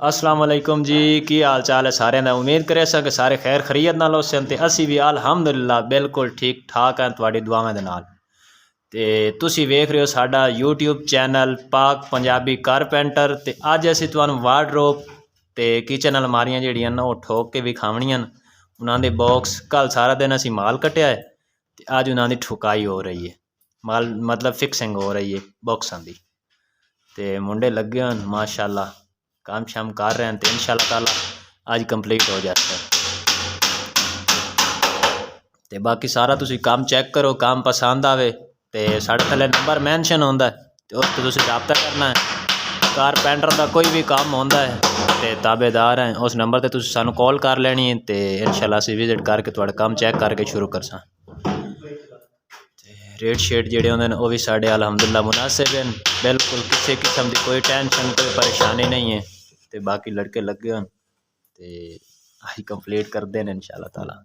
अस्सलाम वालेकुम जी। की हाल चाल है सारे का। उम्मीद करे कि सारे खैर खरीयत नाल होसन ते असी भी अल्हम्दुलिल्लाह बिल्कुल ठीक ठाक हैं तुहाडी दुआवां दे नाल। ते तुसी वेख रहे हो साडा यूट्यूब चैनल पाक पंजाबी कारपेंटर। ते अज असी तुहानू वार्डरोब ते किचन अलमारियां जिहड़ियां न वो ठोक के विखावणियां न। उन्हां दे बॉक्स कल सारा दिन असी माल कट्टिया है ते अज उन्हां दी ठुकाई हो रही है। माल मतलब फिक्सिंग हो रही है बॉक्सां दी। ते मुंडे लगे हुए हैं माशाअल्लाह, काम शाम कर रहे हैं तो इंशाअल्लाह ताला आज कंप्लीट हो जाता है। तो बाकी सारा तुसी काम चेक करो, काम पसंद आवे तो साढ़े थले नंबर मैंशन होंदा है तो उस पर तुसी रब्ता करना है। कारपेंटर का कोई भी काम होंदा है तो ताबेदार हैं उस नंबर पर तुसी सानू कॉल कर लेनी है तो इंशाअल्लाह असी विजिट करके तुहाडा काम चेक करके शुरू करसा। रेट शेट जोड़े होंगे वो भी साढ़े अल्हम्दुलिल्लाह मुनासिब हैं, बिल्कुल किसी किस्म की कोई टेंशन कोई परेशानी नहीं है। तो बाकी लड़के लगे हो तो अभी कंप्लीट कर दें इंशाअल्लाह ताला।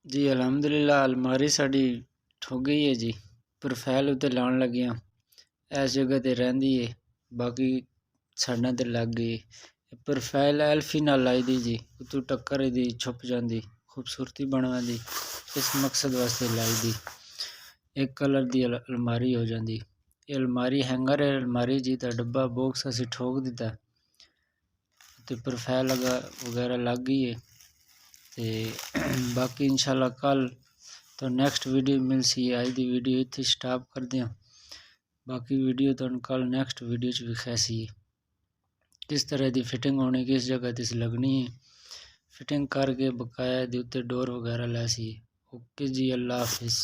जी अलहमदुलिल्लाह अलमारी साड़ी ठुक गई है जी। प्रोफाइल उत्ते लाउण लगे हाँ, इस जगह ते रहिंदी है, बाकी साड़ां ते लग गई। प्रोफाइल एल्फी नाल लाई दी जी, उतों टक्कर दी छुप जांदी, खूबसूरती बनवा दी, इस मकसद वास्ते लाई दी। एक कलर दी अलमारी हो जांदी। ये अलमारी हैंगर है, अलमारी जी दा डब्बा बॉक्स असी ठोक दिता ते प्रोफाइल वगैरह लग गई है। ते बाकी इंशाल्लाह कल तो नैक्सट वीडियो मिलसी। अज दी वीडियो इत्थे स्टॉप कर दियां, बाकी वीडियो तो कल नैक्सट वीडियो च विखासी किस तरह दी फिटिंग होनी, किस जगह तिस लगनी है, फिटिंग करके बकाया दी उत्ते डोर वगैरह लैसी। ओके जी, अल्लाह हाफिज़।